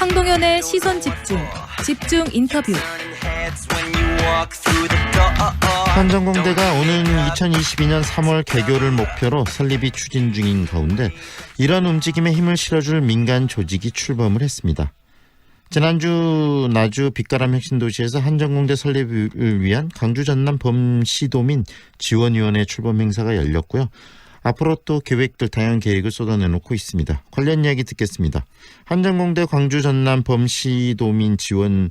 황동현의 시선 집중, 집중 인터뷰. 한전공대가 오는 2022년 3월 개교를 목표로 설립이 추진 중인 가운데 이런 움직임에 힘을 실어줄 민간 조직이 출범을 했습니다. 지난주 나주 빛가람 혁신도시에서 한전공대 설립을 위한 광주 전남 범시도민 지원위원회 출범 행사가 열렸고요. 앞으로 또 계획들 다양한 계획을 쏟아내놓고 있습니다. 관련 이야기 듣겠습니다. 한전공대 광주 전남 범시도민 지원위원회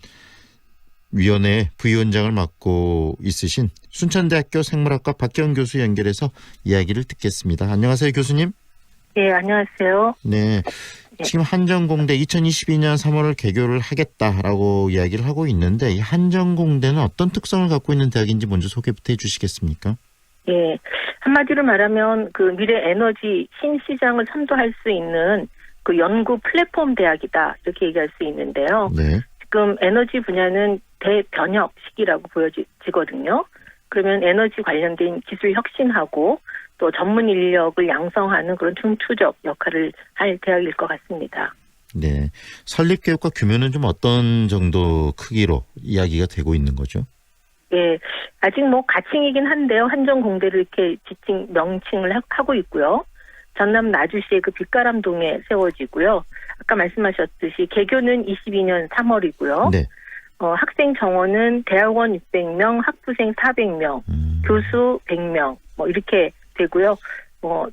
부위원장을 맡고 있으신 순천대학교 생물학과 박기영 교수 연결해서 이야기를 듣겠습니다. 안녕하세요, 교수님. 네, 안녕하세요. 네. 지금 한전공대 2022년 3월을 개교를 하겠다라고 이야기를 하고 있는데 이 한전공대는 어떤 특성을 갖고 있는 대학인지 먼저 소개부터 해주시겠습니까? 예, 한마디로 말하면 그 미래 에너지 신시장을 선도할 수 있는 그 연구 플랫폼 대학이다 이렇게 얘기할 수 있는데요. 네. 지금 에너지 분야는 대변혁 시기라고 보여지거든요. 그러면 에너지 관련된 기술 혁신하고 또 전문 인력을 양성하는 그런 중추적 역할을 할 대학일 것 같습니다. 네. 설립 계획과 규모는 좀 어떤 정도 크기로 이야기가 되고 있는 거죠? 예, 아직 뭐 가칭이긴 한데요. 한전공대를 이렇게 지칭 명칭을 하고 있고요. 전남 나주시의 그 빛가람동에 세워지고요. 아까 말씀하셨듯이 개교는 22년 3월이고요. 네. 학생 정원은 대학원 600명, 학부생 400명, 교수 100명 뭐 이렇게 되고요.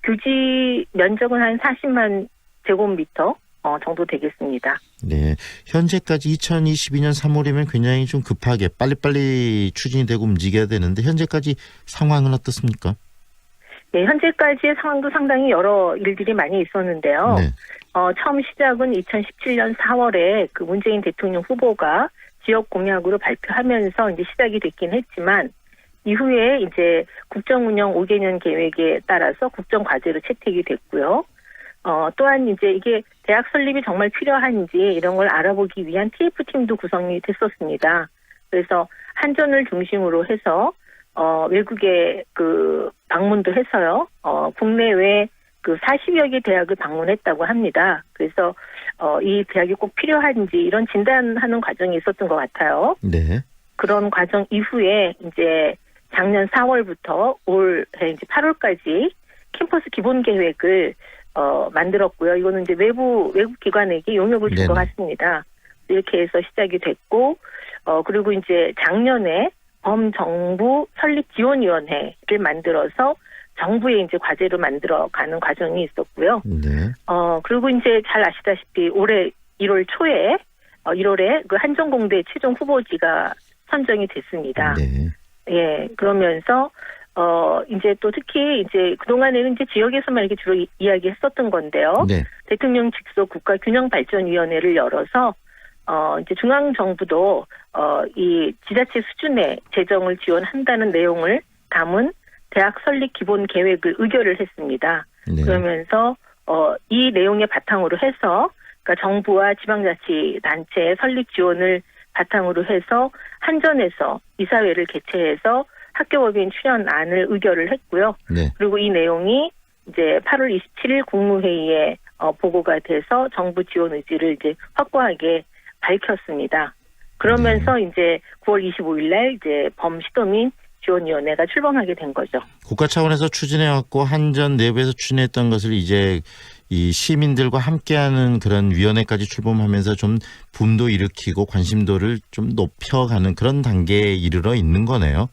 교지 면적은 한 40만 제곱미터 정도 되겠습니다. 네. 현재까지 2022년 3월이면 굉장히 좀 급하게 빨리빨리 추진이 되고 움직여야 되는데 현재까지 상황은 어떻습니까? 네, 현재까지의 상황도 상당히 여러 일들이 많이 있었는데요. 네. 처음 시작은 2017년 4월에 그 문재인 대통령 후보가 지역 공약으로 발표하면서 이제 시작이 됐긴 했지만 이후에 이제 국정운영 5개년 계획에 따라서 국정과제로 채택이 됐고요. 또한 이제 이게 대학 설립이 정말 필요한지 이런 걸 알아보기 위한 TF팀도 구성이 됐었습니다. 그래서 한전을 중심으로 해서 외국에 그 방문도 해서요. 국내외 그 40여 개 대학을 방문했다고 합니다. 그래서 이 대학이 꼭 필요한지 이런 진단하는 과정이 있었던 것 같아요. 네. 그런 과정 이후에 이제 작년 4월부터 올해 이제 8월까지 캠퍼스 기본 계획을 만들었고요. 이거는 이제 외부 기관에게 용역을 준 것 같습니다. 이렇게 해서 시작이 됐고, 그리고 이제 작년에 범정부 설립지원위원회를 만들어서 정부에 이제 과제로 만들어가는 과정이 있었고요. 네. 그리고 이제 잘 아시다시피 올해 1월 초에 1월에 그 한전공대 최종 후보지가 선정이 됐습니다. 네. 예, 그러면서 이제 또 특히 이제 그동안에는 이제 지역에서만 이렇게 주로 이야기했었던 건데요. 네. 대통령 직속 국가균형발전위원회를 열어서 이제 중앙 정부도 이 지자체 수준의 재정을 지원한다는 내용을 담은 대학 설립 기본 계획을 의결을 했습니다. 네. 그러면서 이 내용의 바탕으로 해서 그러니까 정부와 지방자치단체의 설립 지원을 바탕으로 해서 한전에서 이사회를 개최해서 학교법인 출연안을 의결을 했고요. 네. 그리고 이 내용이 이제 8월 27일 국무회의에 보고가 돼서 정부 지원 의지를 이제 확고하게 밝혔습니다. 그러면서 이제 9월 25일 날 이제 범시도민 지원위원회가 출범하게 된 거죠. 국가 차원에서 추진해왔고 한전 내부에서 추진했던 것을 이제 이 시민들과 함께하는 그런 위원회까지 출범하면서 좀 붐도 일으키고 관심도를 좀 높여가는 그런 단계에 이르러 있는 거네요.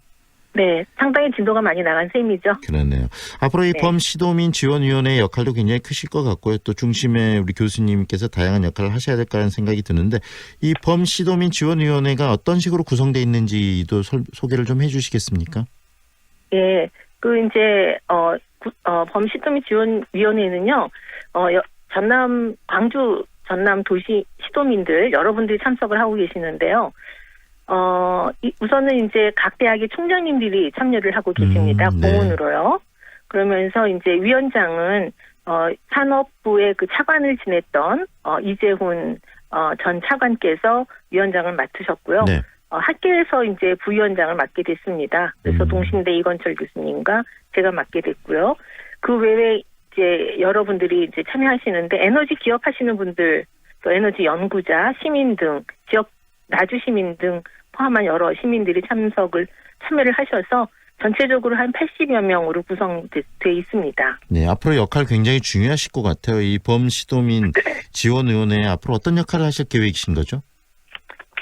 네, 상당히 진도가 많이 나간 셈이죠. 그러네요. 앞으로 이 네. 범시도민 지원위원회의 역할도 굉장히 크실 것 같고요. 또 중심에 우리 교수님께서 다양한 역할을 하셔야 될 거라는 생각이 드는데 이 범시도민 지원위원회가 어떤 식으로 구성되어 있는지도 소개를 좀 해주시겠습니까? 예, 그 이제 범시도민 지원위원회는요, 광주 전남 도시 시도민들 여러분들이 참석을 하고 계시는데요. 우선은 이제 각 대학의 총장님들이 참여를 하고 계십니다. 네. 공원으로요. 그러면서 이제 위원장은 산업부의 그 차관을 지냈던 이재훈 전 차관께서 위원장을 맡으셨고요. 네. 학계에서 이제 부위원장을 맡게 됐습니다. 그래서 동신대 이건철 교수님과 제가 맡게 됐고요. 그 외에 이제 여러분들이 이제 참여하시는데 에너지 기업 하시는 분들 또 에너지 연구자, 시민 등 지역 나주 시민 등 포함한 여러 시민들이 참여를 하셔서 전체적으로 한 80여 명으로 구성돼 있습니다. 네, 앞으로 역할 굉장히 중요하실 것 같아요. 이 범시도민 지원위원회 앞으로 어떤 역할을 하실 계획이신 거죠?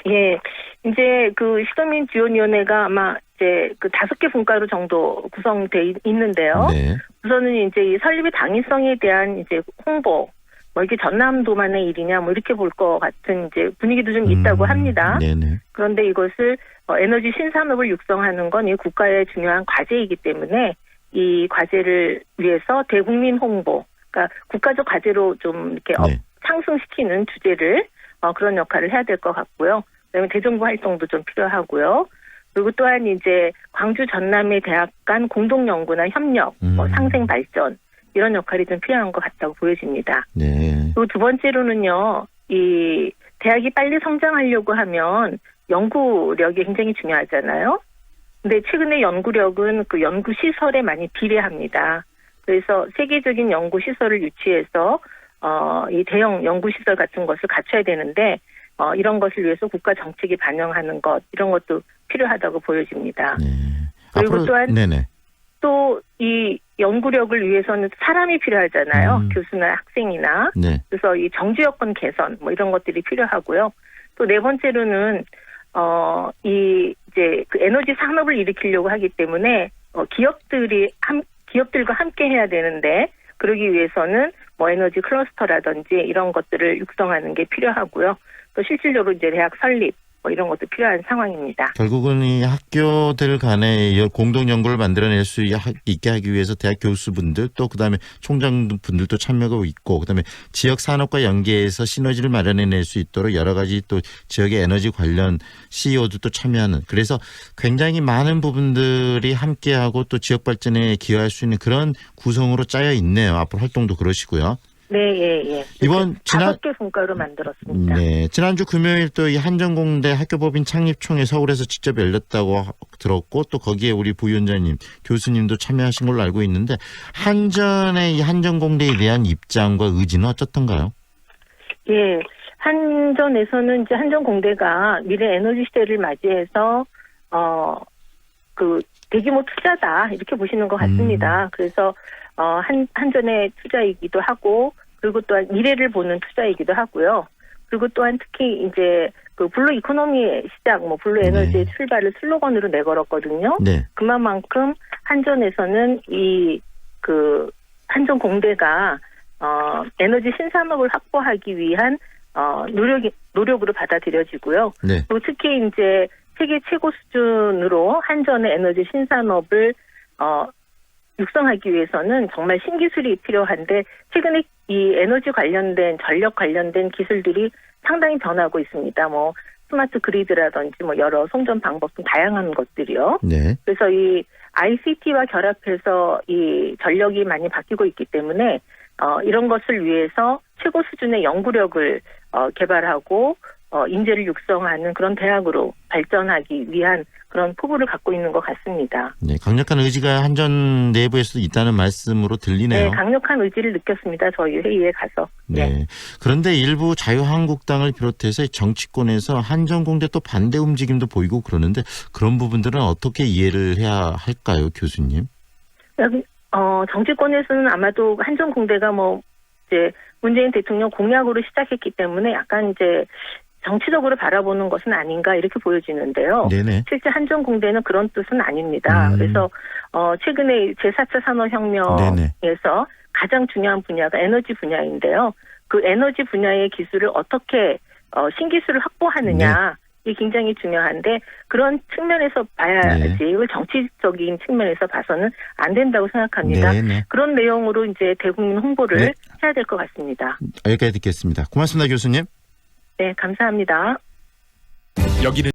예, 이제 그 시도민 지원위원회가 아마 이제 그 5개 분과로 정도 구성돼 있는데요. 네. 우선은 이제 이 설립의 당위성에 대한 이제 홍보, 뭐 이게 전남도만의 일이냐, 뭐 이렇게 볼 것 같은 이제 분위기도 좀 있다고 합니다. 네네. 그런데 이것을 에너지 신산업을 육성하는 건 이 국가의 중요한 과제이기 때문에 이 과제를 위해서 대국민 홍보, 그러니까 국가적 과제로 좀 이렇게 네. 상승시키는 주제를 그런 역할을 해야 될 것 같고요. 그다음에 대정부 활동도 좀 필요하고요. 그리고 또한 이제 광주 전남의 대학 간 공동 연구나 협력, 뭐 상생 발전 이런 역할이 좀 필요한 것 같다고 보여집니다. 네. 그리고 두 번째로는요, 이 대학이 빨리 성장하려고 하면 연구력이 굉장히 중요하잖아요. 근데 최근에 연구력은 그 연구 시설에 많이 비례합니다. 그래서 세계적인 연구 시설을 유치해서 이 대형 연구 시설 같은 것을 갖춰야 되는데 이런 것을 위해서 국가 정책이 반영하는 것 이런 것도 필요하다고 보여집니다. 네. 그리고 앞으로, 또한 네네. 또 이 연구력을 위해서는 사람이 필요하잖아요. 교수나 학생이나. 네. 그래서 이 정지 여건 개선 뭐 이런 것들이 필요하고요. 또 네 번째로는 이 이제 그 에너지 산업을 일으키려고 하기 때문에 기업들과 함께 해야 되는데 그러기 위해서는 뭐 에너지 클러스터라든지 이런 것들을 육성하는 게 필요하고요. 또 실질적으로 이제 대학 설립 뭐 이런 것도 필요한 상황입니다. 결국은 이 학교들 간에 공동 연구를 만들어낼 수 있게 하기 위해서 대학 교수분들 또 그다음에 총장분들도 참여가 있고 그다음에 지역 산업과 연계해서 시너지를 마련해낼 수 있도록 여러 가지 또 지역의 에너지 관련 CEO들도 참여하는 그래서 굉장히 많은 부분들이 함께하고 또 지역 발전에 기여할 수 있는 그런 구성으로 짜여 있네요. 앞으로 활동도 그러시고요. 네, 예. 이번 5개 분과로 만들었습니다. 네, 지난주 금요일 또 이 한전공대 학교법인 창립총회 서울에서 직접 열렸다고 들었고 또 거기에 우리 부위원장님, 교수님도 참여하신 걸로 알고 있는데 한전의 이 한전공대에 대한 입장과 의지는 어떻던가요? 예, 한전에서는 이제 한전공대가 미래 에너지 시대를 맞이해서 그 대규모 투자다 이렇게 보시는 것 같습니다. 그래서 한전의 투자이기도 하고 그리고 또한 미래를 보는 투자이기도 하고요. 그리고 또한 특히 이제 그 블루 이코노미의 시작, 뭐 블루 에너지의 출발을 슬로건으로 내걸었거든요. 네. 그만큼 한전에서는 이 그 한전공대가 에너지 신산업을 확보하기 위한 노력으로 받아들여지고요. 네. 그리고 특히 이제 세계 최고 수준으로 한전의 에너지 신산업을 육성하기 위해서는 정말 신기술이 필요한데 최근에 이 에너지 관련된 전력 관련된 기술들이 상당히 변하고 있습니다. 뭐 스마트 그리드라든지 뭐 여러 송전 방법 등 다양한 것들이요. 네. 그래서 이 ICT와 결합해서 이 전력이 많이 바뀌고 있기 때문에 이런 것을 위해서 최고 수준의 연구력을 개발하고 인재를 육성하는 그런 대학으로 발전하기 위한 그런 포부를 갖고 있는 것 같습니다. 네, 강력한 의지가 한전 내부에서도 있다는 말씀으로 들리네요. 네, 강력한 의지를 느꼈습니다. 저희 회의에 가서. 네. 그런데 일부 자유한국당을 비롯해서 정치권에서 한전공대 또 반대 움직임도 보이고 그러는데 그런 부분들은 어떻게 이해를 해야 할까요, 교수님? 여기 정치권에서는 아마도 한전공대가 뭐 이제 문재인 대통령 공약으로 시작했기 때문에 약간 이제 정치적으로 바라보는 것은 아닌가 이렇게 보여지는데요. 네네. 실제 한전공대는 그런 뜻은 아닙니다. 그래서 최근에 제4차 산업혁명에서 가장 중요한 분야가 에너지 분야인데요. 그 에너지 분야의 기술을 어떻게 신기술을 확보하느냐 이게 굉장히 중요한데 그런 측면에서 봐야지 이걸 정치적인 측면에서 봐서는 안 된다고 생각합니다. 네네. 그런 내용으로 이제 대국민 홍보를 해야 될 것 같습니다. 여기까지 듣겠습니다. 고맙습니다, 교수님. 네, 감사합니다. 여기는